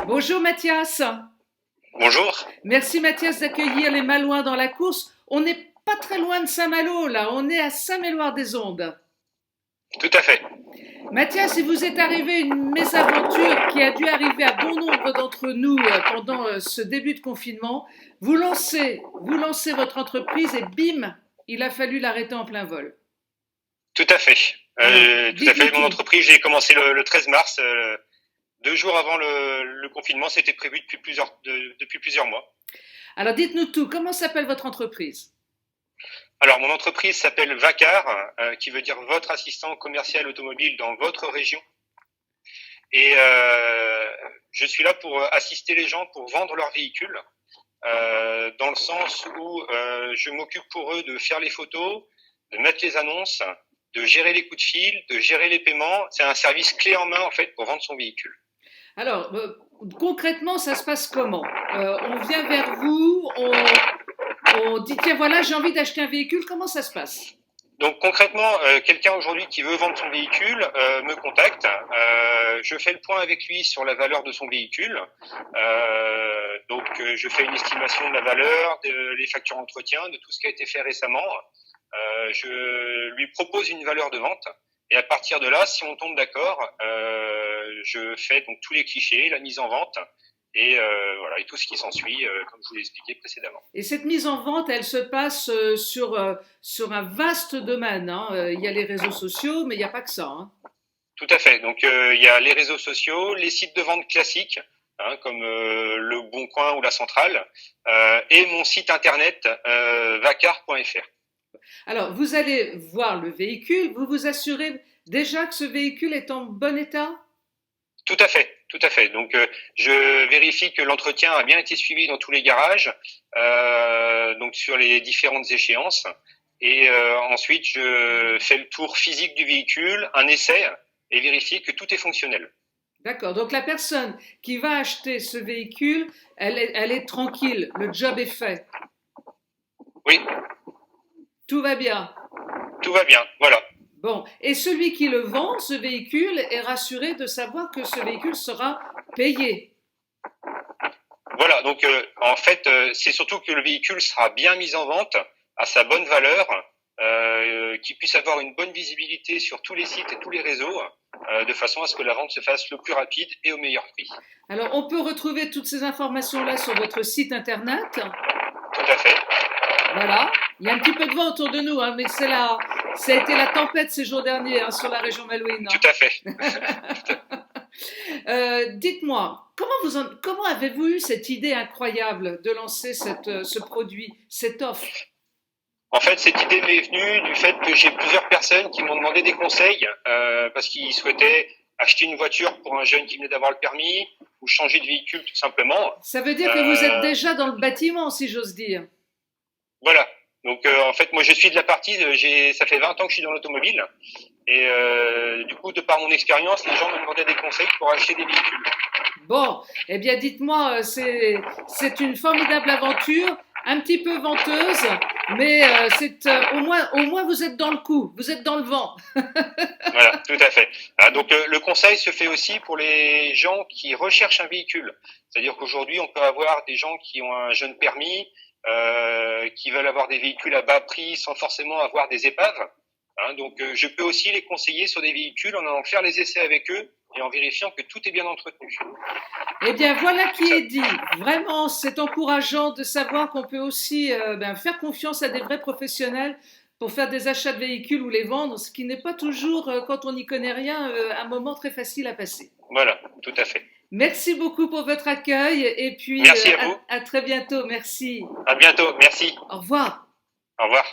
Bonjour Mathias. Bonjour. Merci Mathias d'accueillir les Malouins dans la course. On n'est pas très loin de Saint-Malo là, on est à Saint-Méloire-des-Ondes. Tout à fait. Mathias, il vous est arrivé une mésaventure qui a dû arriver à bon nombre d'entre nous pendant ce début de confinement. Vous lancez votre entreprise et bim, il a fallu l'arrêter en plein vol. Tout à fait. Alors, Tout à dites-nous fait. Mon tout. entreprise, j'ai commencé le 13 mars, 2 jours avant le confinement. C'était prévu depuis plusieurs mois. Alors dites-nous tout, comment s'appelle votre entreprise? Alors, mon entreprise s'appelle Vacar, qui veut dire votre assistant commercial automobile dans votre région. Et je suis là pour assister les gens pour vendre leurs véhicules, dans le sens où je m'occupe pour eux de faire les photos, de mettre les annonces, de gérer les coups de fil, de gérer les paiements. C'est un service clé en main en fait pour vendre son véhicule. Alors, concrètement, ça se passe comment? On vient vers vous, on dit tiens voilà, j'ai envie d'acheter un véhicule, comment ça se passe? Donc concrètement, quelqu'un aujourd'hui qui veut vendre son véhicule me contacte. Je fais le point avec lui sur la valeur de son véhicule. Je fais une estimation de la valeur, les factures d'entretien, de tout ce qui a été fait récemment. Je lui propose une valeur de vente. Et à partir de là, si on tombe d'accord, je fais donc tous les clichés, la mise en vente et voilà et tout ce qui s'ensuit, comme je vous l'ai expliqué précédemment. Et cette mise en vente, elle se passe sur un vaste domaine, hein. Il y a les réseaux sociaux, mais il n'y a pas que ça, hein. Tout à fait. Donc il y a les réseaux sociaux, les sites de vente classiques, comme le Bon Coin ou la Centrale, et mon site internet vacar.fr. Alors, vous allez voir le véhicule, vous vous assurez déjà que ce véhicule est en bon état? Tout à fait, tout à fait. Donc je vérifie que l'entretien a bien été suivi dans tous les garages, donc sur les différentes échéances. Et ensuite, je fais le tour physique du véhicule, un essai, et vérifie que tout est fonctionnel. D'accord, donc la personne qui va acheter ce véhicule, elle est tranquille, le job est fait, Oui, tout va bien. tout va bien. Voilà. Bon, et celui qui le vend, ce véhicule, est rassuré de savoir que ce véhicule sera payé. Voilà. Donc en fait, c'est surtout que le véhicule sera bien mis en vente à sa bonne valeur, qu'il puisse avoir une bonne visibilité sur tous les sites et tous les réseaux, de façon à ce que la vente se fasse le plus rapide et au meilleur prix. Alors, on peut retrouver toutes ces informations-là sur votre site internet. Tout à fait. Voilà. Il y a un petit peu de vent autour de nous, hein, mais ça a été la tempête ces jours derniers, hein, sur la région malouine, Tout à fait. hein. Dites-moi, comment avez-vous eu cette idée incroyable de lancer ce produit, cette offre? En fait, cette idée m'est venue du fait que j'ai plusieurs personnes qui m'ont demandé des conseils parce qu'ils souhaitaient acheter une voiture pour un jeune qui venait d'avoir le permis ou changer de véhicule tout simplement. Ça veut dire que vous êtes déjà dans le bâtiment, si j'ose dire. Voilà. Donc en fait, moi je suis de la partie, ça fait 20 ans que je suis dans l'automobile et du coup, de par mon expérience, les gens me demandaient des conseils pour acheter des véhicules. Bon, eh bien dites-moi, c'est une formidable aventure, un petit peu venteuse, mais au moins vous êtes dans le coup, vous êtes dans le vent. Voilà, tout à fait. Donc le conseil se fait aussi pour les gens qui recherchent un véhicule. C'est-à-dire qu'aujourd'hui, on peut avoir des gens qui ont un jeune permis, qui veulent avoir des véhicules à bas prix sans forcément avoir des épaves. Donc je peux aussi les conseiller sur des véhicules en allant faire les essais avec eux et en vérifiant que tout est bien entretenu. Eh bien voilà qui est dit. Vraiment, c'est encourageant de savoir qu'on peut aussi faire confiance à des vrais professionnels pour faire des achats de véhicules ou les vendre, ce qui n'est pas toujours, quand on n'y connaît rien, un moment très facile à passer. Voilà, tout à fait. Merci beaucoup pour votre accueil et puis Merci à vous. à très bientôt. Merci. À bientôt. Merci. Au revoir. Au revoir.